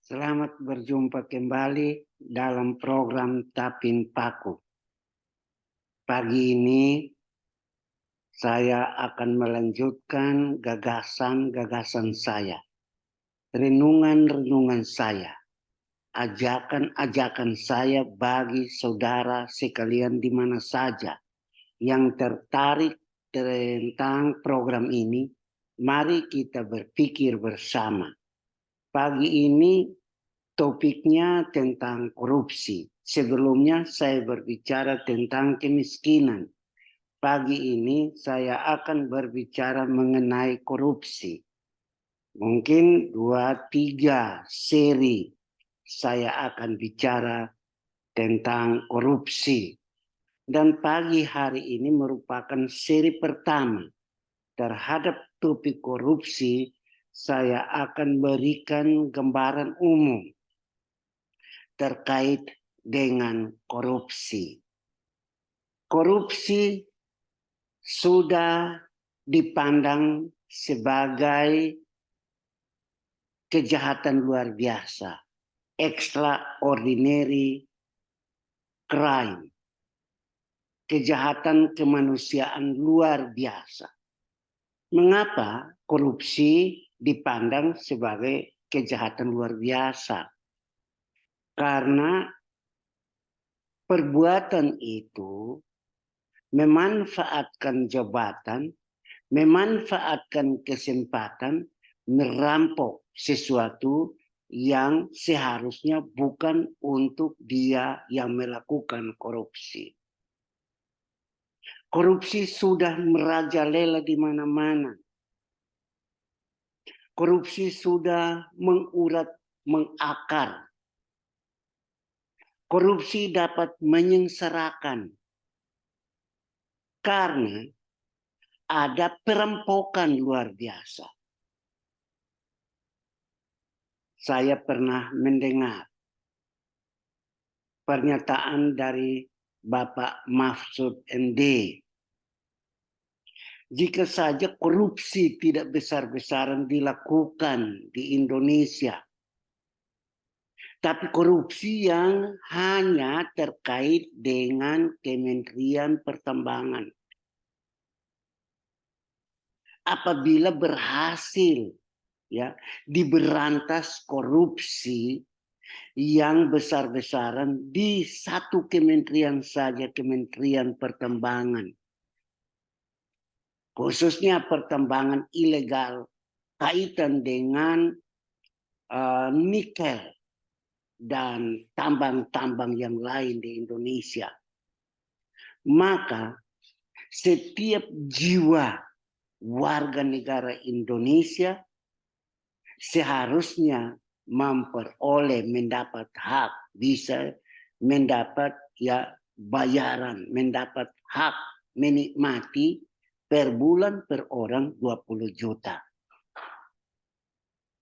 Selamat berjumpa kembali dalam program Tapin Paku. Pagi ini saya akan melanjutkan gagasan-gagasan saya, renungan-renungan saya, ajakan-ajakan saya bagi saudara sekalian di mana saja yang tertarik tentang program ini. Mari kita berpikir bersama. Pagi ini topiknya tentang korupsi. Sebelumnya saya berbicara tentang kemiskinan. Pagi ini saya akan berbicara mengenai korupsi. Mungkin 2-3 seri saya akan bicara tentang korupsi. Dan pagi hari ini merupakan seri pertama terhadap topik korupsi. Saya akan berikan gambaran umum terkait dengan korupsi. Korupsi sudah dipandang sebagai kejahatan luar biasa, extraordinary crime, kejahatan kemanusiaan luar biasa. Mengapa korupsi dipandang sebagai kejahatan luar biasa? Karena perbuatan itu memanfaatkan jabatan, memanfaatkan kesempatan, merampok sesuatu yang seharusnya bukan untuk dia yang melakukan korupsi. Korupsi sudah merajalela di mana-mana. Korupsi sudah mengurat, mengakar. Korupsi dapat menyengsarakan karena ada perampokan luar biasa. Saya pernah mendengar pernyataan dari Bapak Mahfud MD. Jika saja korupsi tidak besar-besaran dilakukan di Indonesia, tapi korupsi yang hanya terkait dengan Kementerian Pertambangan. Apabila berhasil diberantas korupsi yang besar-besaran di satu kementerian saja, Kementerian Pertambangan. Khususnya pertambangan ilegal kaitan dengan nikel dan tambang-tambang yang lain di Indonesia. Maka setiap jiwa warga negara Indonesia seharusnya memperoleh, mendapat hak, bisa mendapat bayaran, mendapat hak menikmati per bulan per orang 20 juta.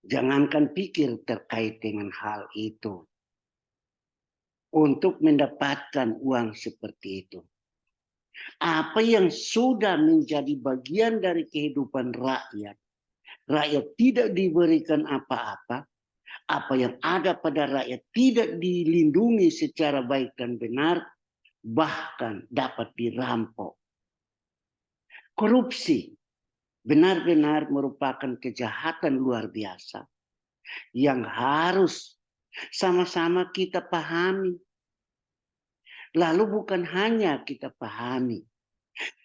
Jangankan pikir terkait dengan hal itu. Untuk mendapatkan uang seperti itu. Apa yang sudah menjadi bagian dari kehidupan rakyat. Rakyat tidak diberikan apa-apa. Apa yang ada pada rakyat tidak dilindungi secara baik dan benar. Bahkan dapat dirampok. Korupsi benar-benar merupakan kejahatan luar biasa yang harus sama-sama kita pahami. Lalu bukan hanya kita pahami,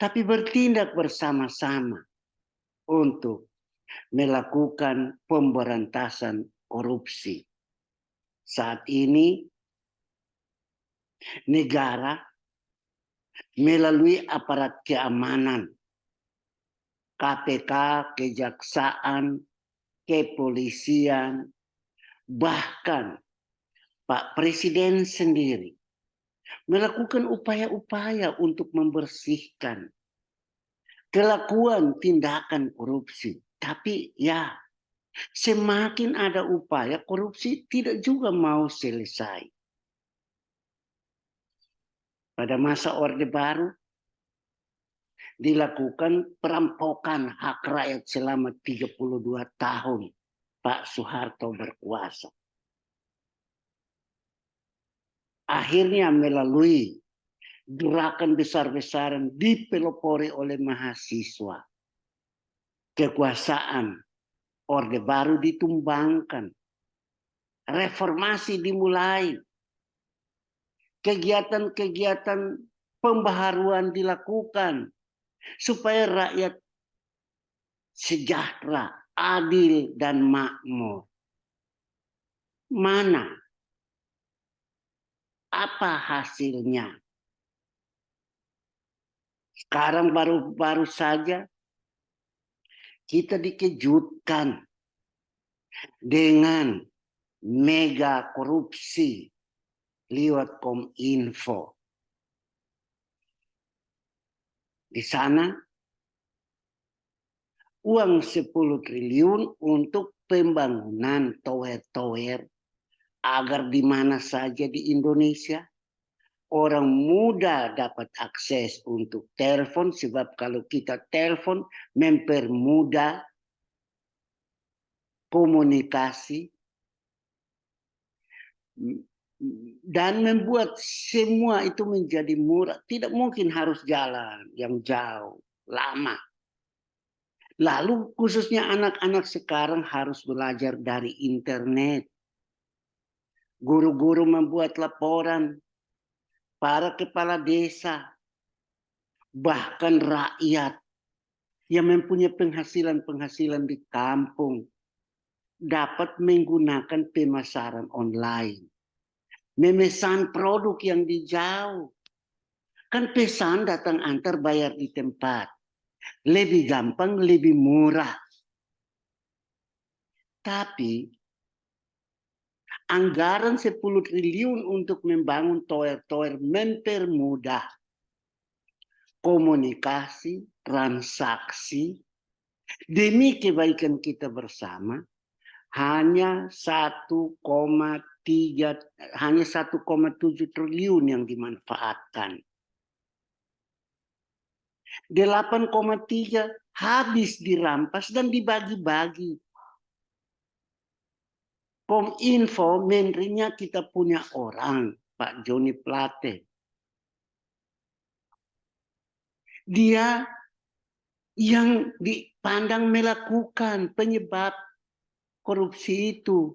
tapi bertindak bersama-sama untuk melakukan pemberantasan korupsi. Saat ini negara melalui aparat keamanan, KPK, kejaksaan, kepolisian, bahkan Pak Presiden sendiri melakukan upaya-upaya untuk membersihkan kelakuan tindakan korupsi. Tapi semakin ada upaya, korupsi tidak juga mau selesai. Pada masa Orde Baru dilakukan perampokan hak rakyat selama 32 tahun Pak Soeharto berkuasa. akhirnya melalui gerakan besar-besaran dipelopori oleh mahasiswa. Kekuasaan Orde Baru ditumbangkan. Reformasi dimulai. Kegiatan-kegiatan pembaharuan dilakukan supaya rakyat sejahtera, adil, dan makmur. Mana? Apa hasilnya? Sekarang baru saja kita dikejutkan dengan mega korupsi lewat Kominfo. Di sana uang 10 triliun untuk pembangunan tower-tower agar di mana saja di Indonesia orang muda dapat akses untuk telepon, sebab kalau kita telepon mempermudah komunikasi dan membuat semua itu menjadi murah. Tidak mungkin harus jalan yang jauh, lama. Lalu khususnya anak-anak sekarang harus belajar dari internet. Guru-guru membuat laporan, para kepala desa, bahkan rakyat yang mempunyai penghasilan-penghasilan di kampung dapat menggunakan pemasaran online. Memesan produk yang di jauh. Kan pesan datang antar bayar di tempat. Lebih gampang, lebih murah. Tapi anggaran 10 triliun untuk membangun tower-tower mempermudah komunikasi, transaksi, demi kebaikan kita bersama, hanya 1,7 triliun yang dimanfaatkan. 8,3 habis dirampas dan dibagi-bagi. Kominfo, menterinya kita punya orang, Pak Joni Plate. Dia yang dipandang melakukan penyebab korupsi itu.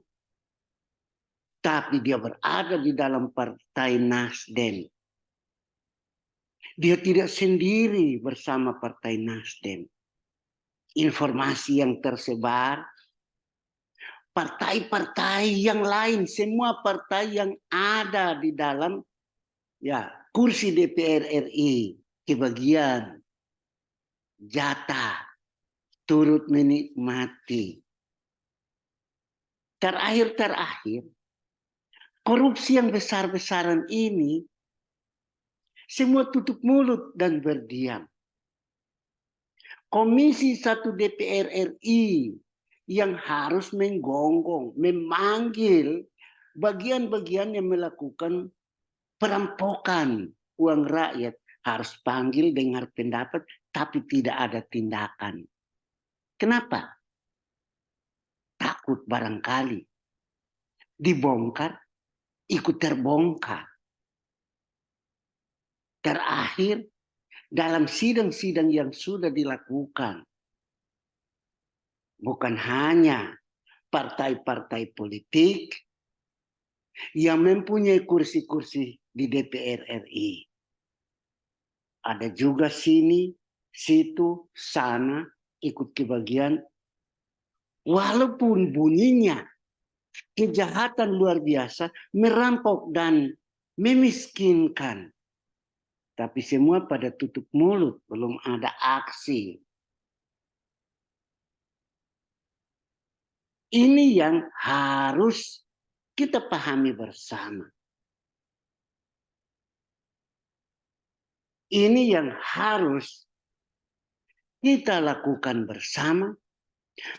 Tapi dia berada di dalam partai Nasdem. Dia tidak sendiri bersama partai Nasdem. Informasi yang tersebar, partai-partai yang lain, semua partai yang ada di dalam kursi DPR RI, kebagian jatah, turut menikmati. Terakhir, korupsi yang besar-besaran ini semua tutup mulut dan berdiam. Komisi 1 DPR RI yang harus menggonggong, memanggil bagian-bagian yang melakukan perampokan uang rakyat, harus panggil, dengar pendapat, tapi tidak ada tindakan. Kenapa? Takut barangkali dibongkar, ikut terbongkar. Terakhir, dalam sidang-sidang yang sudah dilakukan, bukan hanya partai-partai politik yang mempunyai kursi-kursi di DPR RI. Ada juga sini, situ, sana, ikut kebagian. Walaupun bunyinya kejahatan luar biasa, merampok dan memiskinkan. Tapi semua pada tutup mulut, belum ada aksi. Ini yang harus kita pahami bersama. Ini yang harus kita lakukan bersama,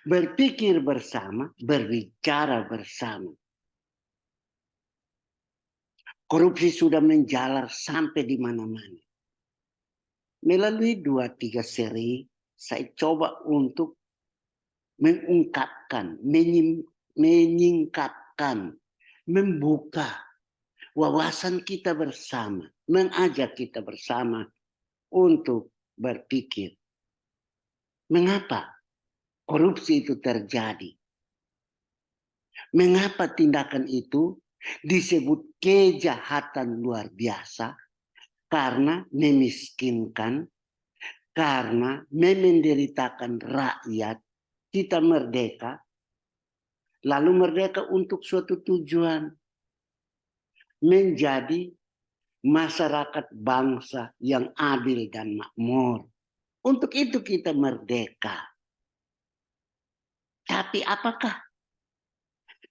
berpikir bersama, berbicara bersama. Korupsi sudah menjalar sampai di mana-mana. Melalui 2-3 seri, saya coba untuk mengungkapkan, menyingkapkan, membuka wawasan kita bersama, mengajak kita bersama untuk berpikir, mengapa korupsi itu terjadi? Mengapa tindakan itu disebut kejahatan luar biasa? Karena memiskinkan, karena memenderitakan rakyat. Kita merdeka, lalu merdeka untuk suatu tujuan, menjadi masyarakat bangsa yang adil dan makmur. Untuk itu kita merdeka. Tapi apakah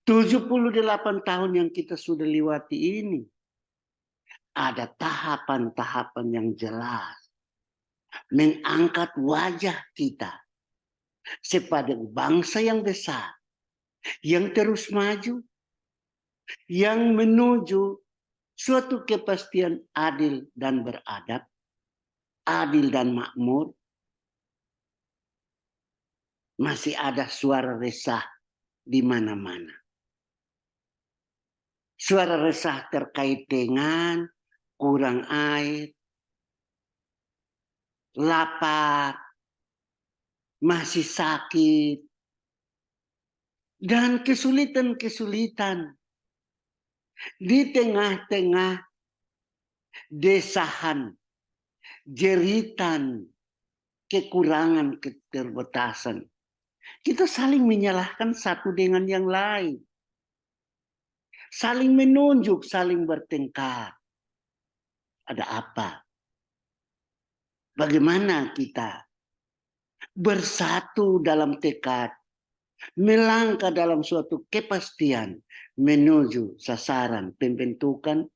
78 tahun yang kita sudah lewati ini ada tahapan-tahapan yang jelas mengangkat wajah kita sebagai bangsa yang besar, yang terus maju, yang menuju suatu kepastian adil dan beradab, adil dan makmur? Masih ada suara resah di mana-mana. Suara resah terkait dengan kurang air, lapar, masih sakit, dan kesulitan-kesulitan di tengah-tengah desahan, jeritan, kekurangan, keterbatasan. Kita saling menyalahkan satu dengan yang lain. Saling menunjuk, saling bertengkar. Ada apa? Bagaimana kita bersatu dalam tekad, melangkah dalam suatu kepastian menuju sasaran pembentukan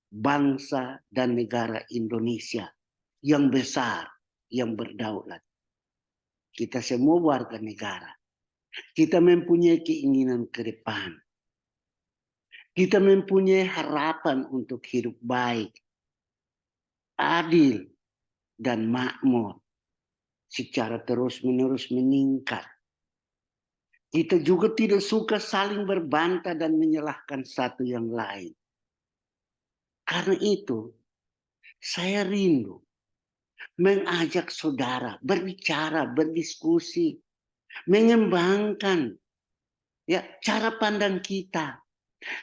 bangsa dan negara Indonesia yang besar, yang berdaulat. Kita semua warga negara. Kita mempunyai keinginan ke depan. Kita mempunyai harapan untuk hidup baik, adil, dan makmur secara terus-menerus meningkat. Kita juga tidak suka saling berbantah dan menyalahkan satu yang lain. Karena itu, saya rindu mengajak saudara berbicara, berdiskusi, mengembangkan ya cara pandang kita,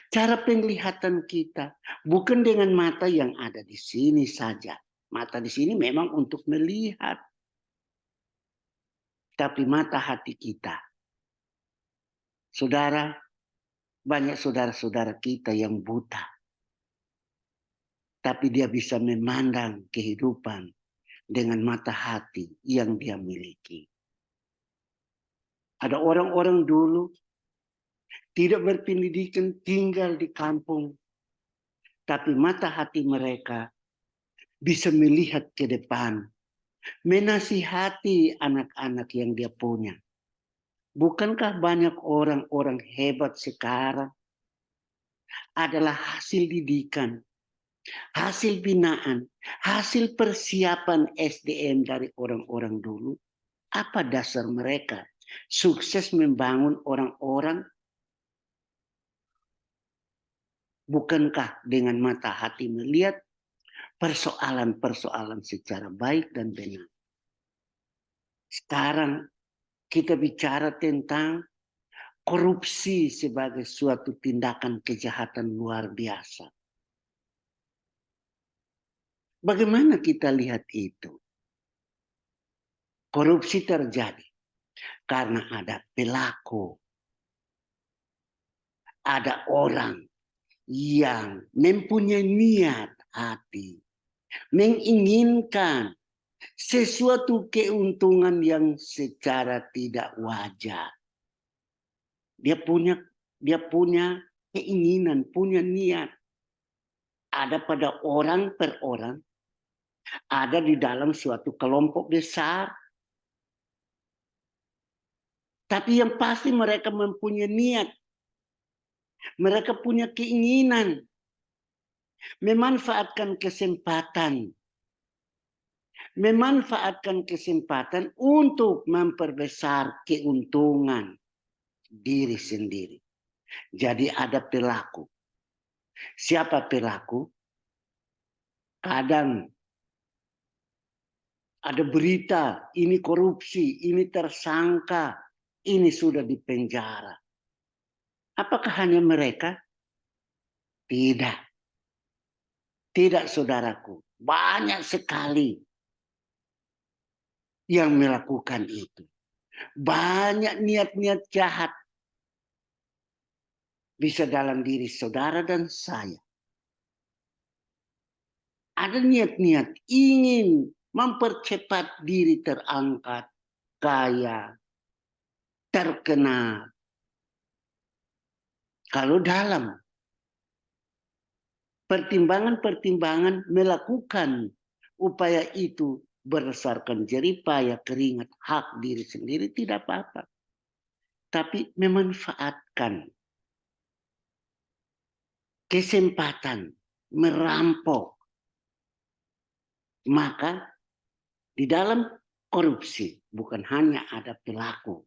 cara penglihatan kita, bukan dengan mata yang ada di sini saja. Mata di sini memang untuk melihat, tapi mata hati kita. Saudara, banyak saudara-saudara kita yang buta, tapi dia bisa memandang kehidupan dengan mata hati yang dia miliki. Ada orang-orang dulu tidak berpendidikan, tinggal di kampung, tapi mata hati mereka bisa melihat ke depan, menasihati anak-anak yang dia punya. Bukankah banyak orang-orang hebat sekarang adalah hasil didikan, hasil binaan, hasil persiapan SDM dari orang-orang dulu? Apa dasar mereka sukses membangun orang-orang? Bukankah dengan mata hati melihat persoalan-persoalan secara baik dan benar? Sekarang kita bicara tentang korupsi sebagai suatu tindakan kejahatan luar biasa. Bagaimana kita lihat itu? Korupsi terjadi karena ada pelaku, ada orang yang mempunyai niat hati, menginginkan sesuatu keuntungan yang secara tidak wajar. Dia punya keinginan, punya niat. Ada pada orang per orang, ada di dalam suatu kelompok besar. Tapi yang pasti mereka mempunyai niat. Mereka punya keinginan memanfaatkan kesempatan. Memanfaatkan kesempatan untuk memperbesar keuntungan diri sendiri. Jadi ada pelaku. Siapa pelaku? Kadang ada berita, ini korupsi, ini tersangka, ini sudah dipenjara. Apakah hanya mereka? Tidak. Tidak, saudaraku. Banyak sekali yang melakukan itu. Banyak niat-niat jahat bisa dalam diri saudara dan saya. Ada niat-niat ingin mempercepat diri terangkat, kaya, terkenal. Kalau dalam pertimbangan-pertimbangan melakukan upaya itu berdasarkan jeripaya, keringat, hak diri sendiri, tidak apa-apa. Tapi memanfaatkan kesempatan, merampok. Maka di dalam korupsi bukan hanya ada pelaku,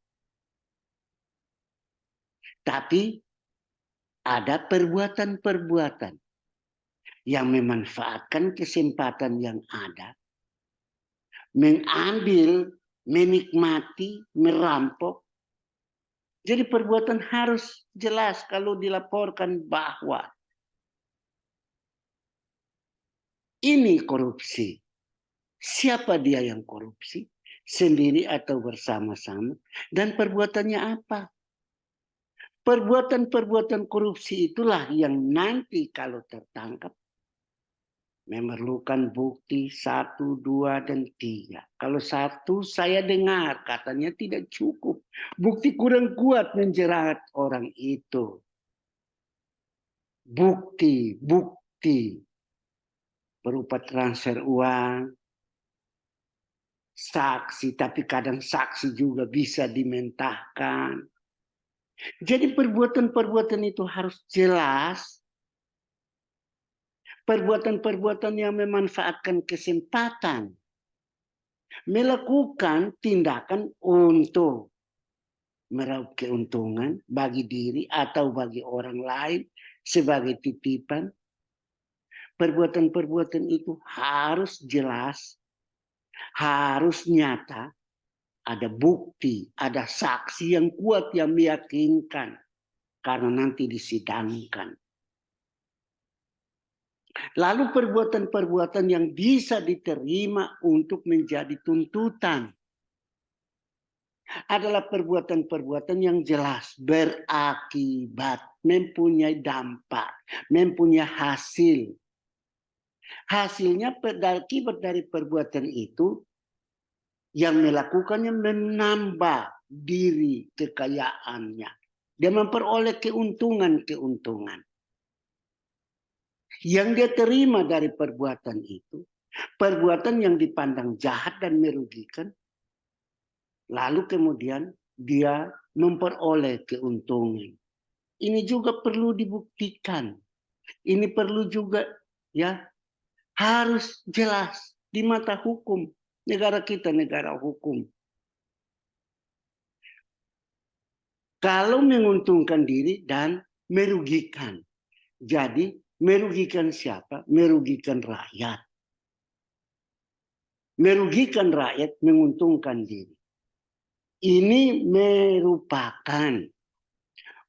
tapi ada perbuatan-perbuatan yang memanfaatkan kesempatan yang ada, mengambil, menikmati, merampok. Jadi perbuatan harus jelas kalau dilaporkan bahwa ini korupsi. Siapa dia yang korupsi? Sendiri atau bersama-sama? Dan perbuatannya apa? Perbuatan-perbuatan korupsi itulah yang nanti kalau tertangkap memerlukan bukti 1, 2, dan 3. Kalau 1 saya dengar katanya tidak cukup. Bukti kurang kuat menjerat orang itu. Bukti berupa transfer uang, saksi, tapi kadang saksi juga bisa dimentahkan. Jadi perbuatan-perbuatan itu harus jelas. Perbuatan-perbuatan yang memanfaatkan kesempatan. Melakukan tindakan untuk meraup keuntungan bagi diri atau bagi orang lain sebagai titipan. Perbuatan-perbuatan itu harus jelas, harus nyata, ada bukti, ada saksi yang kuat yang meyakinkan karena nanti disidangkan. Lalu perbuatan-perbuatan yang bisa diterima untuk menjadi tuntutan adalah perbuatan-perbuatan yang jelas, berakibat, mempunyai dampak, mempunyai hasil. Hasilnya akibat dari perbuatan itu yang melakukannya menambah diri kekayaannya. Dia memperoleh keuntungan-keuntungan. Yang dia terima dari perbuatan itu, perbuatan yang dipandang jahat dan merugikan, lalu kemudian dia memperoleh keuntungan. Ini juga perlu dibuktikan. Ini perlu juga ya harus jelas di mata hukum. Negara kita negara hukum. Kalau menguntungkan diri dan merugikan. Jadi merugikan siapa? Merugikan rakyat. Merugikan rakyat, menguntungkan diri. Ini merupakan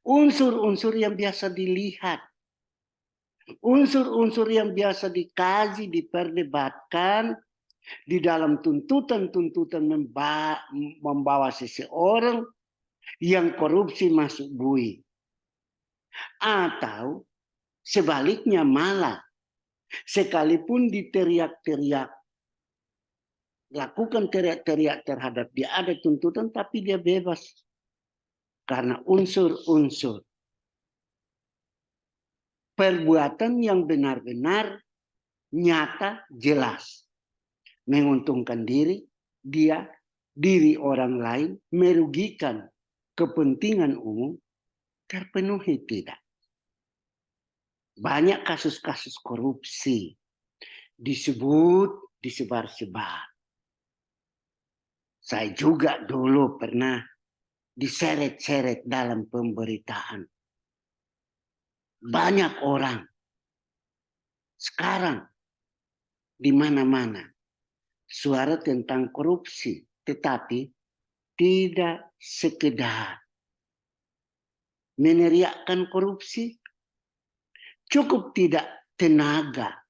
unsur-unsur yang biasa dilihat. Unsur-unsur yang biasa dikaji, diperdebatkan di dalam tuntutan-tuntutan membawa seseorang yang korupsi masuk bui. Atau sebaliknya malah, sekalipun diteriak-teriak, lakukan teriak-teriak terhadap dia, ada tuntutan tapi dia bebas. Karena unsur-unsur perbuatan yang benar-benar nyata, jelas. Menguntungkan diri, dia, diri orang lain, merugikan kepentingan umum, terpenuhi tidak. Banyak kasus-kasus korupsi disebut, disebar-sebar. Saya juga dulu pernah diseret-seret dalam pemberitaan. Banyak orang Sekarang di mana-mana suara tentang korupsi, tetapi tidak sekedar meneriakkan korupsi, cukup tidak tenaga,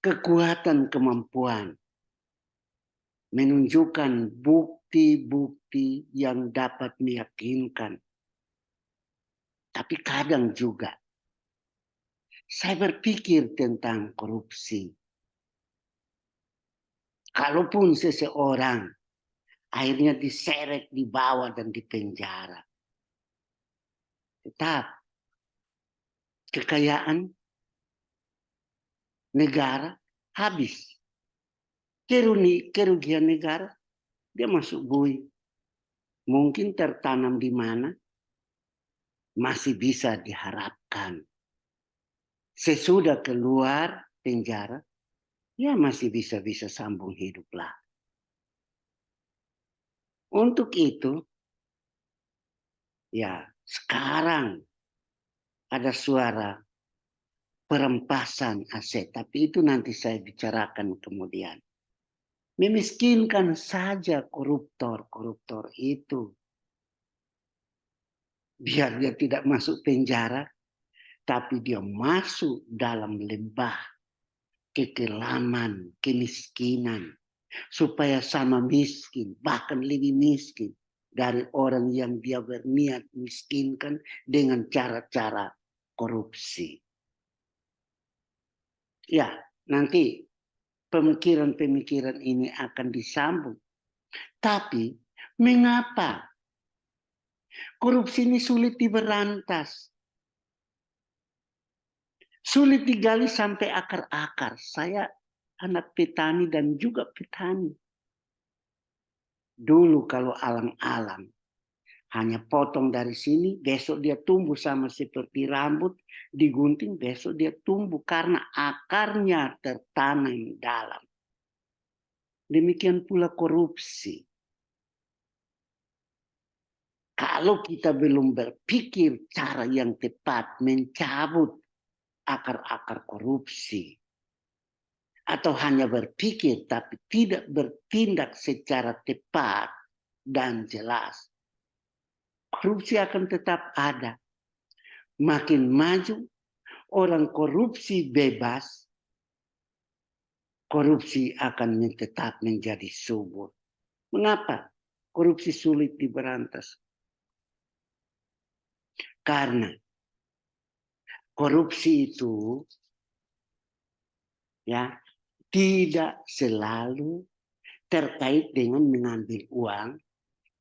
kekuatan, kemampuan, menunjukkan bukti-bukti yang dapat meyakinkan. Tapi kadang juga saya berpikir tentang korupsi. Kalaupun seseorang akhirnya diseret, dibawa, dan dipenjara, tetap kekayaan negara habis. Kerugian negara, dia masuk bui. Mungkin tertanam di mana, masih bisa diharapkan. Sesudah keluar penjara, ya masih bisa sambung hidup lah. Untuk itu, ya sekarang ada suara perampasan aset, tapi itu nanti saya bicarakan kemudian. Memiskinkan saja koruptor itu. Biar dia tidak masuk penjara, tapi dia masuk dalam lembah kekelaman, kemiskinan. Supaya sama miskin, bahkan lebih miskin dari orang yang dia berniat miskinkan dengan cara-cara korupsi. Ya, nanti pemikiran-pemikiran ini akan disambung. Tapi mengapa korupsi ini sulit diberantas? Sulit digali sampai akar-akar. Saya anak petani dan juga petani. Dulu kalau alang-alang, hanya potong dari sini, besok dia tumbuh sama seperti rambut, digunting, besok dia tumbuh karena akarnya tertanam dalam. Demikian pula korupsi. Kalau kita belum berpikir cara yang tepat mencabut akar-akar korupsi, atau hanya berpikir tapi tidak bertindak secara tepat dan jelas, korupsi akan tetap ada. Makin maju orang korupsi bebas, korupsi akan tetap menjadi subur. Mengapa korupsi sulit diberantas? Karena korupsi itu ya tidak selalu terkait dengan mengambil uang,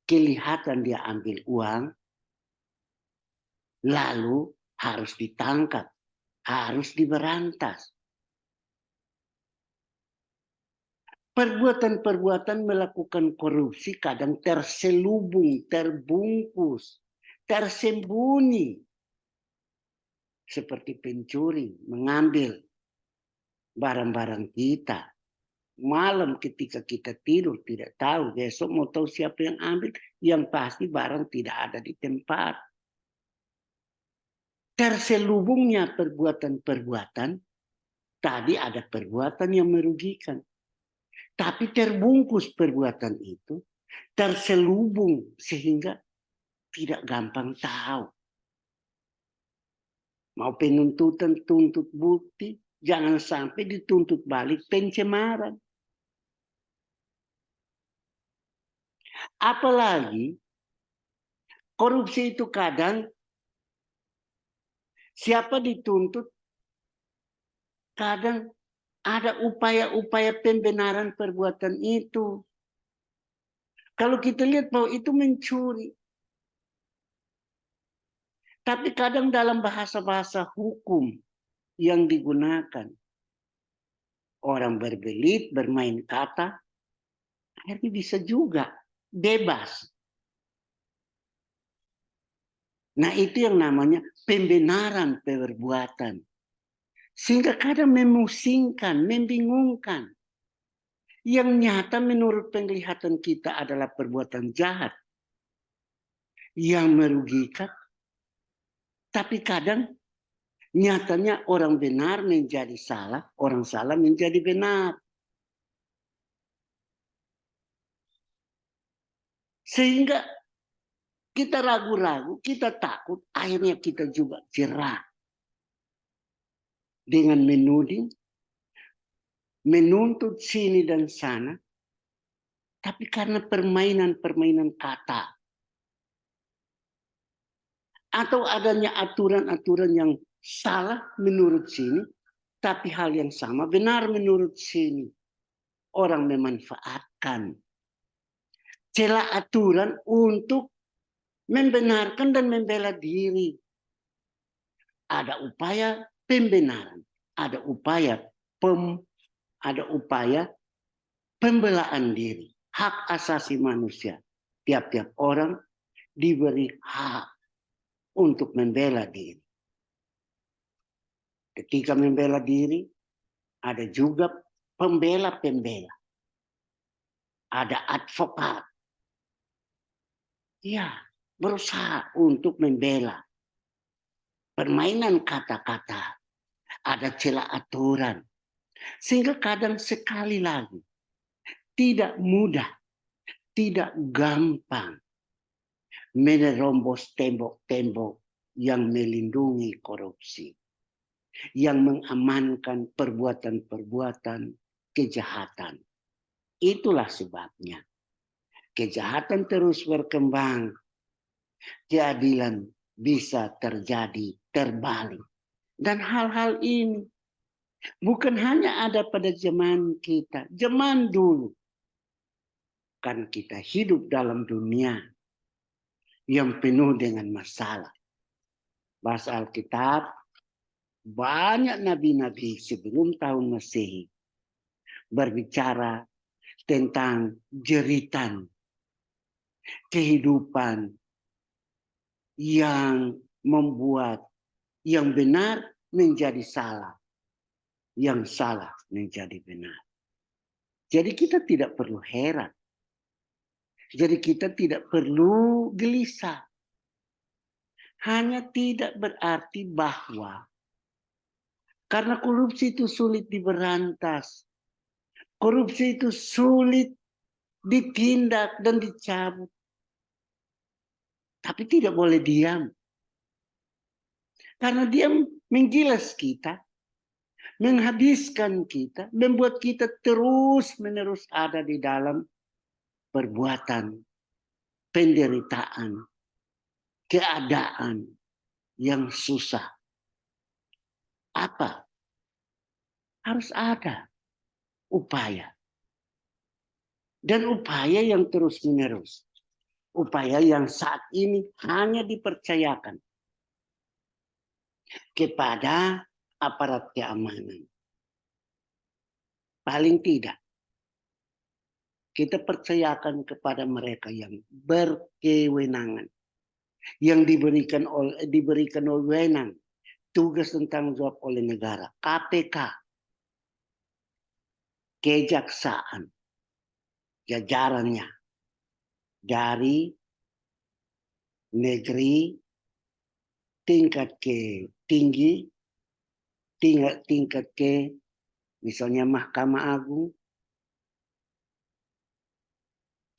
kelihatan dia ambil uang, lalu harus ditangkap, harus diberantas. Perbuatan-perbuatan melakukan korupsi kadang terselubung, terbungkus, tersembunyi. Seperti pencuri mengambil barang-barang kita. Malam ketika kita tidur tidak tahu, besok mau tahu siapa yang ambil, yang pasti barang tidak ada di tempat. Terselubungnya perbuatan-perbuatan, tadi ada perbuatan yang merugikan. Tapi terbungkus perbuatan itu, terselubung sehingga tidak gampang tahu. Mau penuntutan, tuntut bukti, jangan sampai dituntut balik pencemaran. Apalagi korupsi itu kadang siapa dituntut, kadang ada upaya-upaya pembenaran perbuatan itu. Kalau kita lihat bahwa itu mencuri. Tapi kadang dalam bahasa-bahasa hukum yang digunakan, orang berbelit, bermain kata, akhirnya bisa juga bebas. Nah itu yang namanya pembenaran perbuatan. Sehingga kadang memusingkan, membingungkan. Yang nyata menurut penglihatan kita adalah perbuatan jahat. Yang merugikan. Tapi kadang Nyatanya orang benar menjadi salah, orang salah menjadi benar. Sehingga kita ragu-ragu, kita takut, akhirnya kita juga jerah. Dengan menuding, menuntut sini dan sana, tapi karena permainan-permainan kata. Atau adanya aturan-aturan yang salah menurut sini, tapi hal yang sama benar menurut sini. Orang memanfaatkan celah aturan untuk membenarkan dan membela diri. Ada upaya pembenaran, ada upaya pembelaan diri. Hak asasi manusia. Tiap-tiap orang diberi hak untuk membela diri. Ketika membela diri, ada juga pembela-pembela. Ada advokat. Ya, berusaha untuk membela. Permainan kata-kata. Ada celah aturan. Sehingga kadang sekali lagi, tidak mudah, tidak gampang menerobos tembok-tembok yang melindungi korupsi. Yang mengamankan perbuatan-perbuatan kejahatan. Itulah sebabnya. Kejahatan terus berkembang. Keadilan bisa terjadi terbalik. Dan hal-hal ini bukan hanya ada pada zaman kita. Zaman dulu. Kan kita hidup dalam dunia yang penuh dengan masalah. Bahasa Alkitab, banyak nabi-nabi sebelum tahun Masehi berbicara tentang jeritan kehidupan yang membuat yang benar menjadi salah, yang salah menjadi benar. Jadi kita tidak perlu heran. Jadi kita tidak perlu gelisah. Hanya tidak berarti bahwa karena korupsi itu sulit diberantas. Korupsi itu sulit ditindak dan dicabut. Tapi tidak boleh diam. Karena dia menggilas kita, menghabiskan kita, membuat kita terus-menerus ada di dalam perbuatan, penderitaan, keadaan yang susah. Apa? Harus ada upaya. Dan upaya yang terus-menerus. Upaya yang saat ini hanya dipercayakan kepada aparat keamanan. Paling tidak, kita percayakan kepada mereka yang berkewenangan, yang diberikan wewenang, tugas dan tanggung jawab oleh negara, KPK, kejaksaan, jajarannya dari negeri tingkat ke tinggi, tingkat ke misalnya Mahkamah Agung,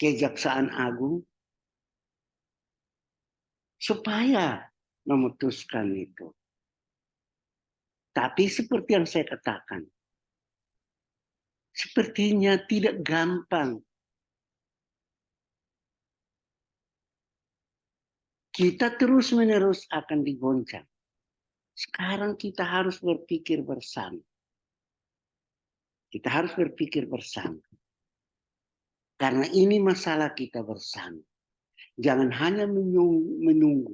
Kejaksaan Agung, supaya memutuskan itu. Tapi seperti yang saya katakan, sepertinya tidak gampang. Kita terus-menerus akan digoncang. Sekarang kita harus berpikir bersama. Kita harus berpikir bersama. Karena ini masalah kita bersama. Jangan hanya menunggu,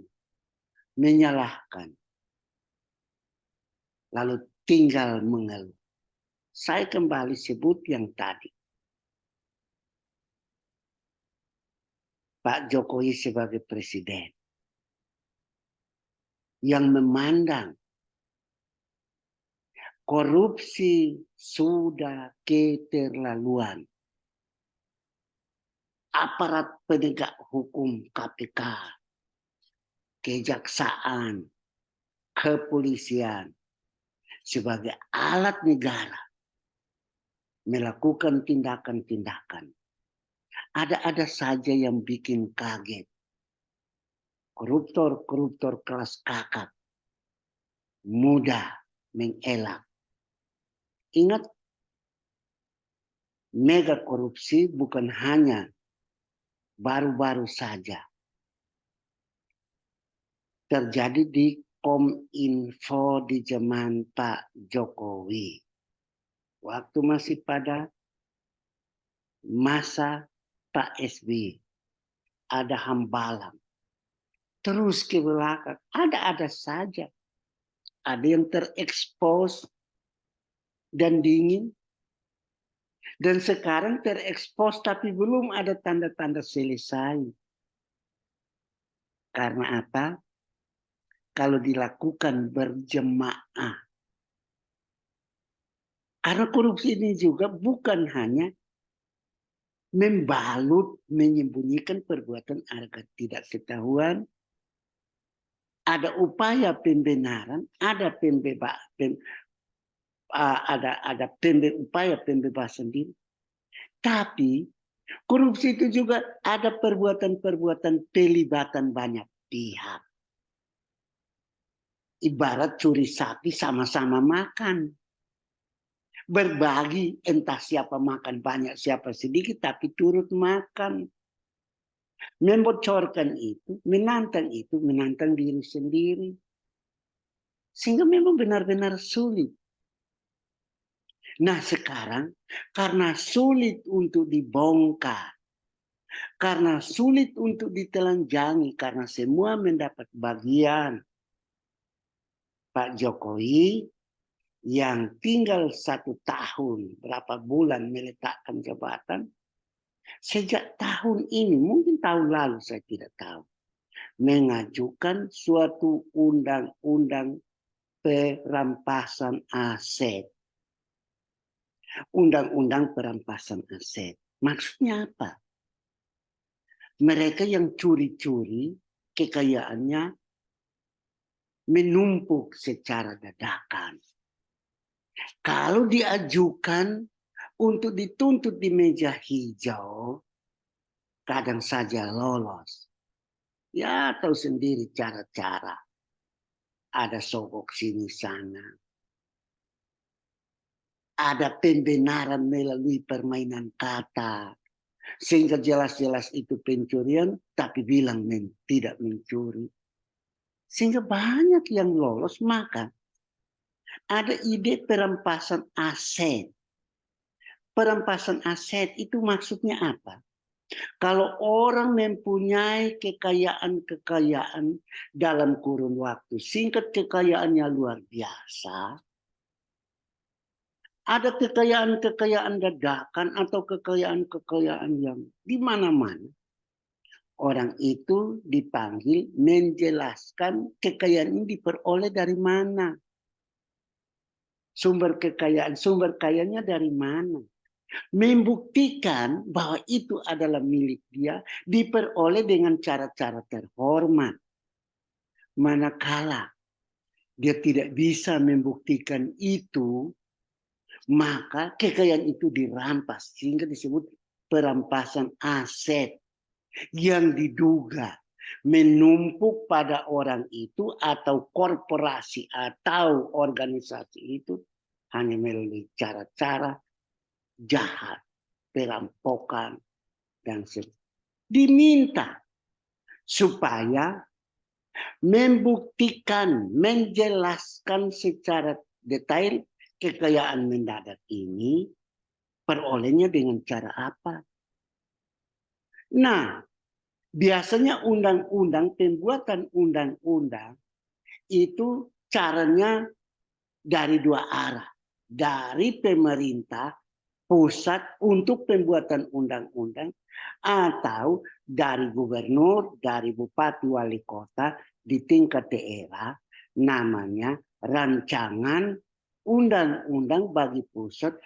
menyalahkan, lalu tinggal mengeluh. Saya kembali sebut yang tadi. Pak Jokowi sebagai presiden yang memandang korupsi sudah keterlaluan. Aparat penegak hukum KPK, kejaksaan, kepolisian sebagai alat negara melakukan tindakan-tindakan. Ada saja yang bikin kaget. Koruptor-koruptor kelas kakap mudah mengelak. Ingat, mega korupsi bukan hanya baru-baru saja terjadi di Kominfo di zaman Pak Jokowi. Waktu masih pada masa Pak SBY, ada hambalang. Terus ke belakang, ada saja. Ada yang terekspos dan dingin. Dan sekarang terekspos tapi belum ada tanda-tanda selesai. Karena apa? Kalau dilakukan berjemaah. Karena korupsi ini juga bukan hanya membalut, menyembunyikan perbuatan agar tidak ketahuan. Ada upaya pembenaran, ada upaya pembebasan diri. Tapi korupsi itu juga ada perbuatan-perbuatan pelibatan banyak pihak. Ibarat curi sapi sama-sama makan. Berbagi, entah siapa makan banyak, siapa sedikit, tapi turut makan. Membocorkan itu, menantang diri sendiri. Sehingga memang benar-benar sulit. Nah sekarang, karena sulit untuk dibongkar, karena sulit untuk ditelanjangi, karena semua mendapat bagian, Pak Jokowi yang tinggal 1 tahun, berapa bulan meletakkan jabatan, sejak tahun ini, mungkin tahun lalu saya tidak tahu, mengajukan suatu undang-undang perampasan aset. Undang-undang perampasan aset. Maksudnya apa? Mereka yang curi-curi kekayaannya menumpuk secara dadakan. Kalau diajukan untuk dituntut di meja hijau, kadang saja lolos. Ya tahu sendiri cara-cara. Ada sogok sini sana. Ada pembenaran melalui permainan kata. Sehingga jelas-jelas itu pencurian, tapi bilang tidak mencuri. Sehingga banyak yang lolos, maka ada ide perampasan aset. Perampasan aset itu maksudnya apa? Kalau orang mempunyai kekayaan-kekayaan dalam kurun waktu singkat, kekayaannya luar biasa, ada kekayaan-kekayaan dadakan atau kekayaan-kekayaan yang di mana-mana. Orang itu dipanggil menjelaskan kekayaan ini diperoleh dari mana. Sumber kayaannya dari mana. Membuktikan bahwa itu adalah milik dia diperoleh dengan cara-cara terhormat. Manakala dia tidak bisa membuktikan itu, maka kekayaan itu dirampas, sehingga disebut perampasan aset yang diduga menumpuk pada orang itu atau korporasi atau organisasi itu hanya melalui cara-cara jahat, perampokan, dan sebagainya. Diminta supaya membuktikan, menjelaskan secara detail kekayaan mendadak ini perolehnya dengan cara apa. Nah, biasanya pembuatan undang-undang itu caranya dari 2 arah. Dari pemerintah pusat untuk pembuatan undang-undang atau dari gubernur, dari bupati, wali kota di tingkat daerah, namanya rancangan undang-undang bagi pusat,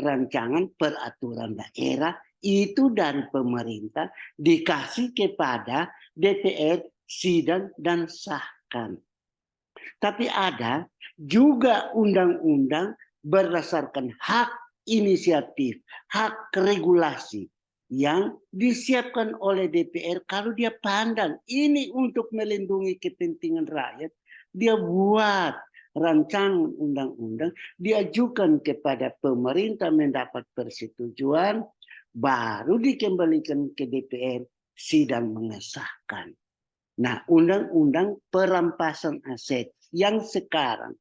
rancangan peraturan daerah, itu dari pemerintah dikasih kepada DPR, sidang dan sahkan. Tapi ada juga undang-undang berdasarkan hak inisiatif, hak regulasi yang disiapkan oleh DPR kalau dia pandang ini untuk melindungi kepentingan rakyat, dia buat rancangan undang-undang, diajukan kepada pemerintah mendapat persetujuan, baru dikembalikan ke DPR, sidang mengesahkan. Nah, undang-undang perampasan aset yang sekarang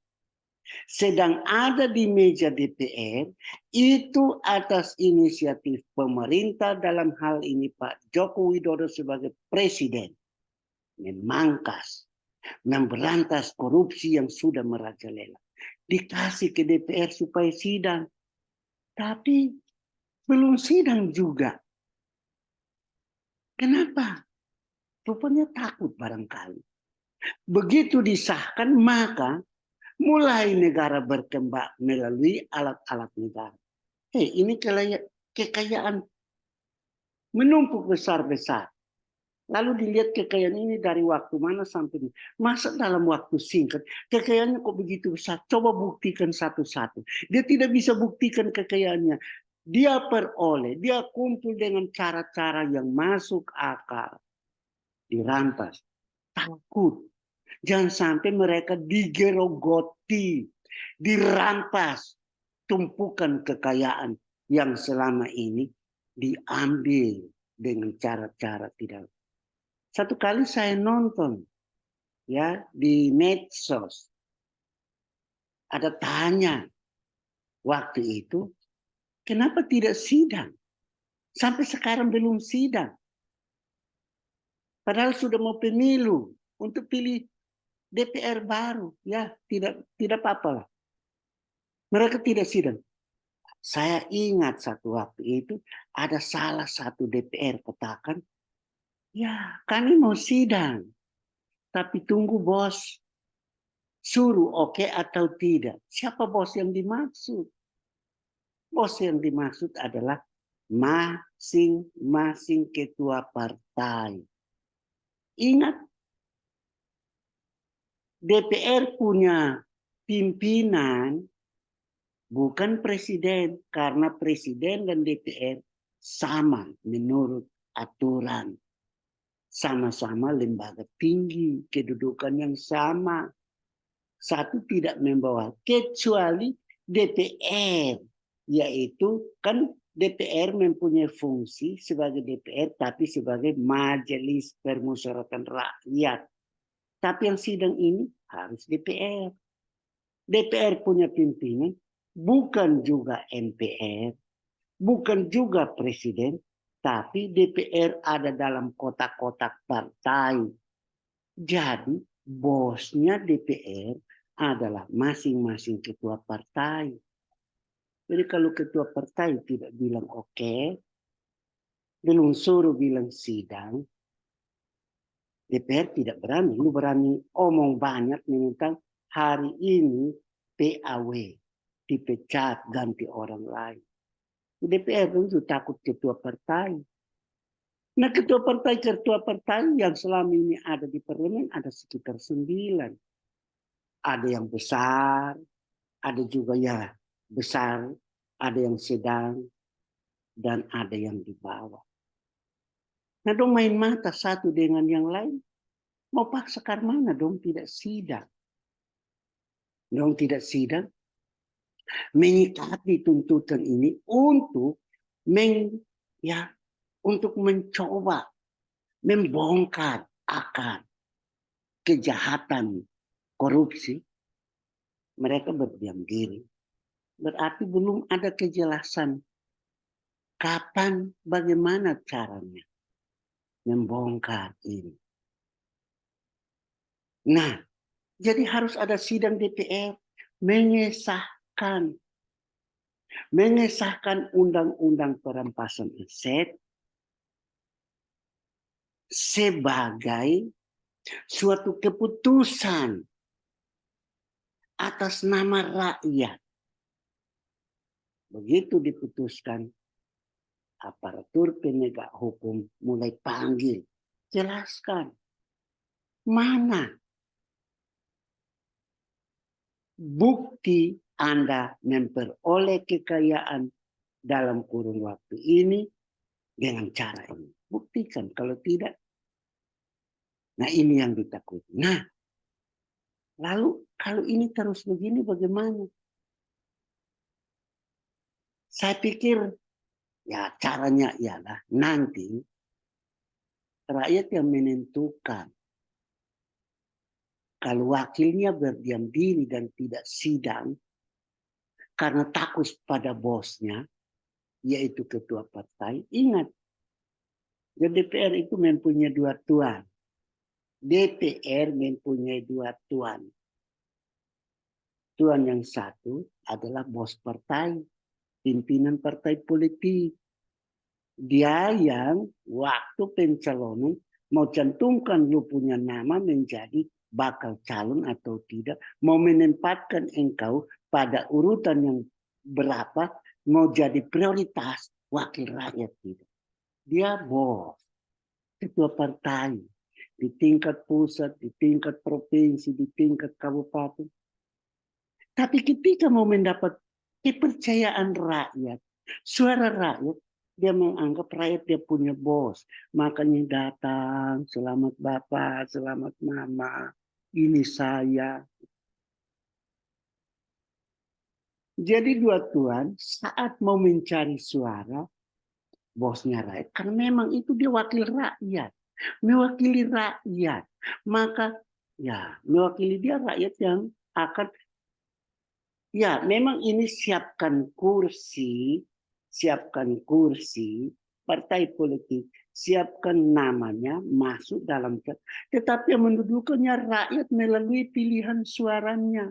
sedang ada di meja DPR itu atas inisiatif pemerintah, dalam hal ini Pak Joko Widodo sebagai presiden, memangkas, memberantas korupsi yang sudah merajalela. Dikasih ke DPR supaya sidang, tapi belum sidang juga. Kenapa? Rupanya takut barangkali. Begitu disahkan, maka mulai negara berkembang melalui alat-alat negara. Ini kekayaan menumpuk besar-besar. Lalu dilihat kekayaan ini dari waktu mana sampai ini. Masa dalam waktu singkat, kekayaannya kok begitu besar? Coba buktikan satu-satu. Dia tidak bisa buktikan kekayaannya. Dia peroleh, dia kumpul dengan cara-cara yang masuk akal. Dirampas. Takut. Jangan sampai mereka digerogoti, dirampas tumpukan kekayaan yang selama ini diambil dengan cara-cara tidak. Satu kali saya nonton ya di medsos, ada tanya waktu itu, kenapa tidak sidang? Sampai sekarang belum sidang. Padahal sudah mau pemilu untuk pilih DPR baru, ya tidak apa-apa lah. Mereka tidak sidang. Saya ingat satu waktu itu ada salah satu DPR katakan, ya kami mau sidang, tapi tunggu bos suruh oke atau tidak. Siapa bos yang dimaksud? Bos yang dimaksud adalah masing-masing ketua partai. Ingat, DPR punya pimpinan, bukan presiden, karena presiden dan DPR sama menurut aturan. Sama-sama lembaga tinggi, kedudukan yang sama. Satu tidak membawa, kecuali DPR, yaitu kan DPR mempunyai fungsi sebagai DPR, tapi sebagai Majelis Permusyawaratan Rakyat. Tapi yang sidang ini harus DPR. DPR punya pimpinan, bukan juga MPR, bukan juga presiden, tapi DPR ada dalam kotak-kotak partai. Jadi bosnya DPR adalah masing-masing ketua partai. Jadi kalau ketua partai tidak bilang oke, belum suruh bilang sidang, DPR tidak berani. Lu berani omong banyak tentang hari ini PAW, dipecat, ganti orang lain. DPR tentu takut ketua partai. Nah ketua partai yang selama ini ada di parlemen ada sekitar 9. Ada yang besar, ada juga ya besar, ada yang sedang, dan ada yang di bawah. Nah dong main mata satu dengan yang lain. Mau paksa mana dong tidak sidang. Dong tidak sidang. Menyikapi tuntutan ini untuk untuk mencoba membongkar akar kejahatan korupsi. Mereka berdiam diri. Berarti belum ada kejelasan kapan, bagaimana caranya membongkar ini. Nah, jadi harus ada sidang DPR mengesahkan undang-undang perampasan aset sebagai suatu keputusan atas nama rakyat. Begitu diputuskan, aparatur penegak hukum mulai panggil, jelaskan mana bukti Anda memperoleh kekayaan dalam kurun waktu ini dengan cara ini. Buktikan, kalau tidak. Nah, ini yang ditakuti. Nah, lalu kalau ini terus begini bagaimana? Saya pikir ya caranya ialah nanti rakyat yang menentukan. Kalau wakilnya berdiam diri dan tidak sidang karena takut pada bosnya, yaitu ketua partai, ingat, DPR itu mempunyai dua tuan. DPR mempunyai dua tuan. Tuan yang satu adalah bos partai, pimpinan partai politik. Dia yang waktu pencalonan mau cantumkan lu punya nama menjadi bakal calon atau tidak, mau menempatkan engkau pada urutan yang berapa, mau jadi prioritas wakil rakyat tidak. Dia bos, ketua partai, di tingkat pusat, di tingkat provinsi, di tingkat kabupaten. Tapi ketika mau mendapat kepercayaan rakyat, suara rakyat, dia menganggap rakyat dia punya bos. Makanya datang, selamat Bapak, selamat Mama, ini saya. Jadi dua tuan saat mau mencari suara, bosnya rakyat. Karena memang itu dia wakil rakyat. Mewakili rakyat. Maka ya mewakili dia rakyat yang akan, ya memang ini siapkan kursi partai politik, siapkan namanya masuk dalam, tetapi yang mendudukannya rakyat melalui pilihan suaranya.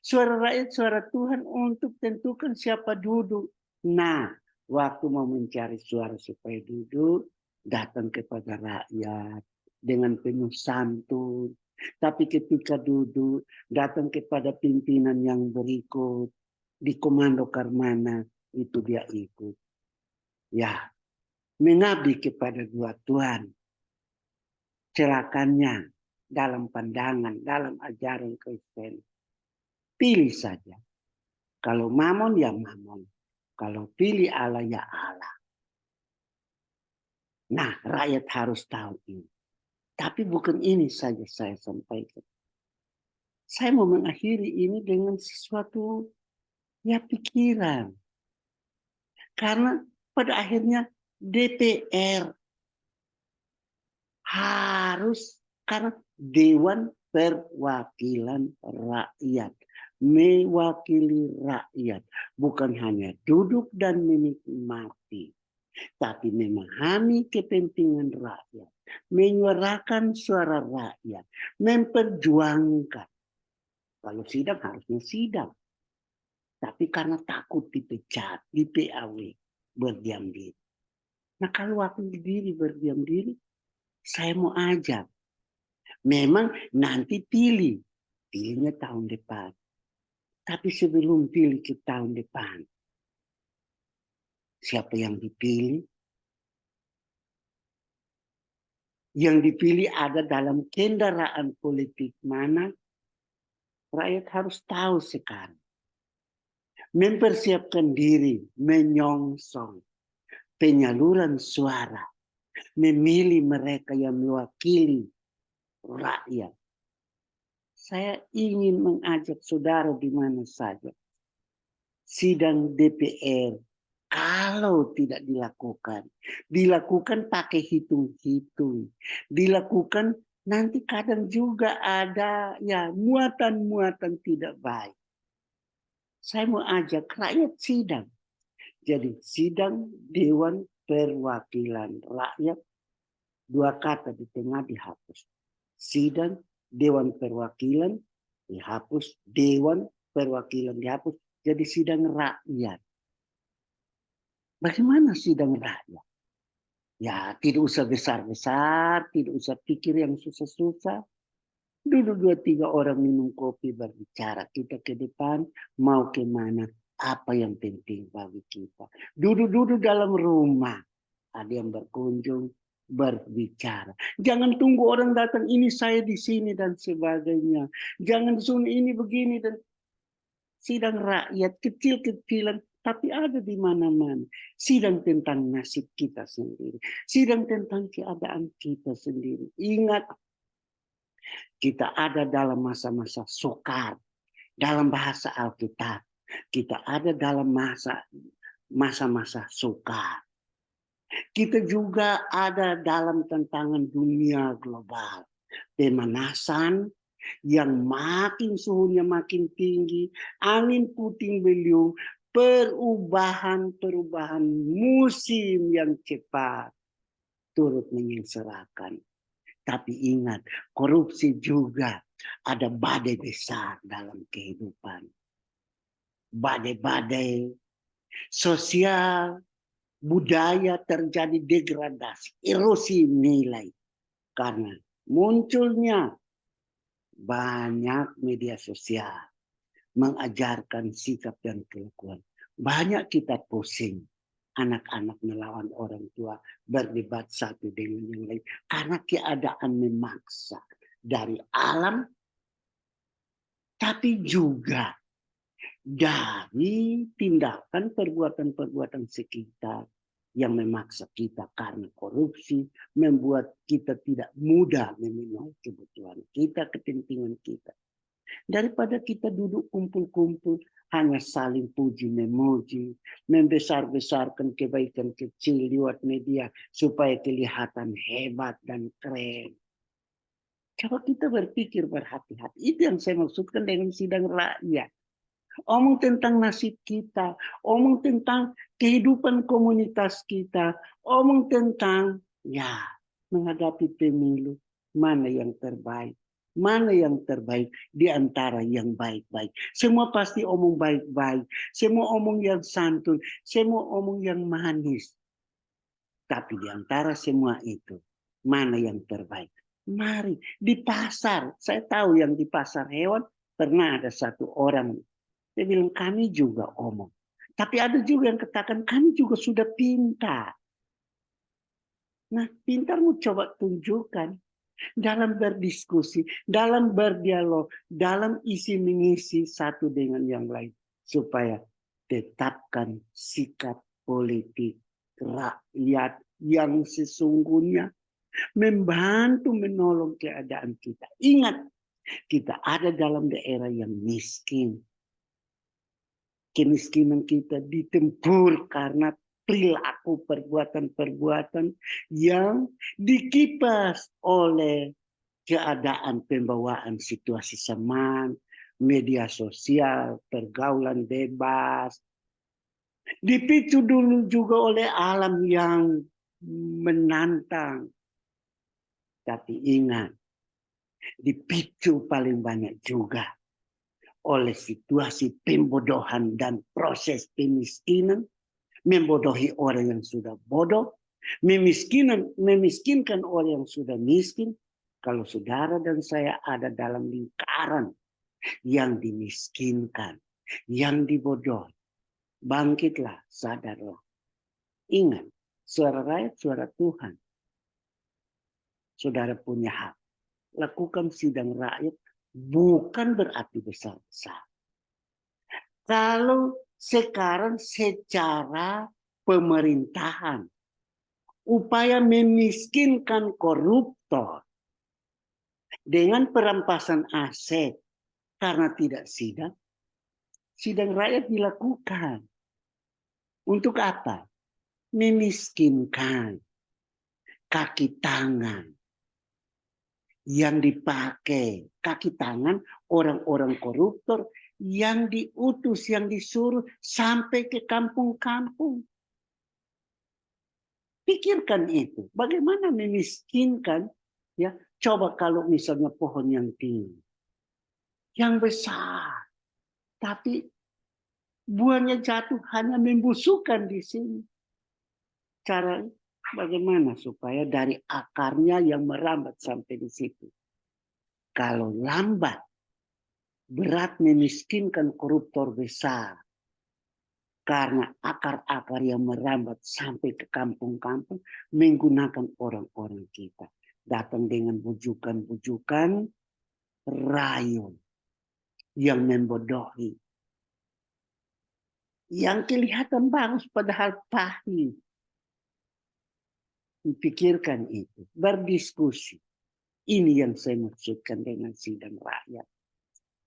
Suara rakyat, suara Tuhan untuk tentukan siapa duduk. Nah, waktu mau mencari suara supaya duduk, datang kepada rakyat dengan penuh santun. Tapi ketika duduk, datang kepada pimpinan yang berikut, dikomandokan mana, itu dia ikut. Ya, mengabdi kepada dua Tuhan. Celakanya dalam pandangan, dalam ajaran Kristen. Pilih saja. Kalau mamon ya mamon. Kalau pilih Allah ya Allah. Nah, rakyat harus tahu ini. Tapi bukan ini saja saya sampaikan. Saya mau mengakhiri ini dengan sesuatu ya pikiran. Karena pada akhirnya DPR harus, karena Dewan Perwakilan Rakyat, mewakili rakyat, bukan hanya duduk dan menikmati, tapi memahami kepentingan rakyat, menyuarakan suara rakyat, memperjuangkan. Kalau sidang harusnya sidang, tapi karena takut dipecat, di PAW, berdiam diri. Nah kalau wakil diri berdiam diri, saya mau ajak. Memang nanti pilihnya tahun depan. Tapi sebelum pilih ke tahun depan, siapa yang dipilih? Yang dipilih ada dalam kendaraan politik mana? Rakyat harus tahu sekarang. Mempersiapkan diri, menyongsong penyaluran suara, memilih mereka yang mewakili rakyat. Saya ingin mengajak saudara di mana saja. Sidang DPR, kalau tidak dilakukan pakai hitung-hitung. Dilakukan nanti kadang juga ada ya muatan-muatan tidak baik. Saya mau ajak rakyat sidang. Jadi sidang Dewan Perwakilan Rakyat, dua kata di tengah dihapus. Sidang Dewan Perwakilan dihapus, Dewan Perwakilan dihapus, jadi sidang rakyat. Bagaimana sidang rakyat? Ya tidak usah besar-besar, tidak usah pikir yang susah-susah. Duduk 2-3 orang minum kopi berbicara. Kita ke depan mau kemana, apa yang penting bagi kita. Duduk-duduk dalam rumah. Ada yang berkunjung, berbicara. Jangan tunggu orang datang, ini saya di sini dan sebagainya. Jangan disuruh ini begini dan sidang rakyat kecil-kecilan, tapi ada di mana-mana. Sidang tentang nasib kita sendiri. Sidang tentang keadaan kita sendiri. Ingat, kita ada dalam masa-masa sukar. Dalam bahasa Alkitab, kita ada dalam masa-masa sukar. Kita juga ada dalam tantangan dunia global. Pemanasan yang makin suhunya makin tinggi, angin puting beliung, perubahan musim yang cepat turut menyengsarakan. Tapi ingat, korupsi juga ada badai besar dalam kehidupan. Badai-badai sosial, budaya terjadi degradasi, erosi nilai. Karena munculnya banyak media sosial mengajarkan sikap dan kelakuan. Banyak kita pusing. Anak-anak melawan orang tua, berdebat satu dengan yang lain. Karena keadaan memaksa dari alam, tapi juga dari tindakan perbuatan-perbuatan sekitar yang memaksa kita karena korupsi, membuat kita tidak mudah memenuhi kebutuhan kita, kepentingan kita. Daripada kita duduk kumpul-kumpul, hanya saling puji memuji, membesar-besarkan kebaikan kecil lewat media supaya kelihatan hebat dan keren. Coba kita berpikir berhati-hati. Itu yang saya maksudkan dengan sidang rakyat. Omong tentang nasib kita, omong tentang kehidupan komunitas kita, omong tentang menghadapi pemilu, mana yang terbaik. Mana yang terbaik di antara yang baik-baik. Semua pasti omong baik-baik. Semua omong yang santun. Semua omong yang manis. Tapi di antara semua itu, mana yang terbaik? Mari, di pasar. Saya tahu yang di pasar hewan, pernah ada satu orang. Dia bilang, kami juga omong. Tapi ada juga yang katakan, kami juga sudah pintar. Nah, pintarmu coba tunjukkan. Dalam berdiskusi, dalam berdialog, dalam isi mengisi satu dengan yang lain. Supaya tetapkan sikap politik rakyat yang sesungguhnya membantu menolong keadaan kita. Ingat, kita ada dalam daerah yang miskin. Kemiskinan kita ditempur karena perilaku perbuatan-perbuatan yang dikipas oleh keadaan pembawaan situasi zaman, media sosial, pergaulan bebas. Dipicu dulu juga oleh alam yang menantang. Tapi ingat, dipicu paling banyak juga oleh situasi pembodohan dan proses pemiskinan, membodohi orang yang sudah bodoh, memiskinkan orang yang sudah miskin. Kalau saudara dan saya ada dalam lingkaran yang dimiskinkan, yang dibodohi, bangkitlah, sadarlah. Ingat, suara rakyat, suara Tuhan. Saudara punya hak. Lakukan sidang rakyat bukan berarti besar-besar. Kalau sekarang secara pemerintahan, upaya memiskinkan koruptor dengan perampasan aset karena tidak sidang, sidang rakyat dilakukan. Untuk apa? Memiskinkan kaki tangan yang dipakai, kaki tangan orang-orang koruptor yang diutus, yang disuruh sampai ke kampung-kampung. Pikirkan itu, bagaimana memiskinkan, ya. Coba kalau misalnya pohon yang tinggi, yang besar, tapi buahnya jatuh hanya membusukkan di sini. Cara bagaimana supaya dari akarnya yang merambat sampai di situ. Kalau lambat, berat memiskinkan koruptor besar. Karena akar-akar yang merambat sampai ke kampung-kampung menggunakan orang-orang kita. Datang dengan bujukan-bujukan rayon yang membodohi. Yang kelihatan bagus padahal pahit. Pikirkan itu, berdiskusi. Ini yang saya maksudkan dengan sidang rakyat.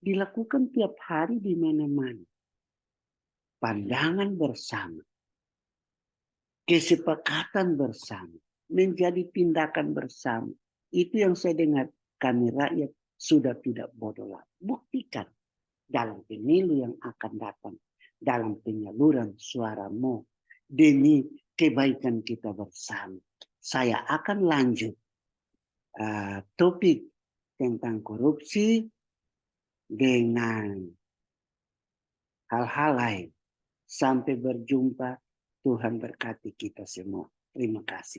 Dilakukan tiap hari di mana-mana. Pandangan bersama. Kesepakatan bersama. Menjadi tindakan bersama. Itu yang saya dengar. Kami rakyat sudah tidak bodoh lagi. Buktikan dalam pemilu yang akan datang. Dalam penyaluran suaramu. Demi kebaikan kita bersama. Saya akan lanjut topik tentang korupsi dengan hal-hal lain. Sampai berjumpa. Tuhan berkati kita semua. Terima kasih.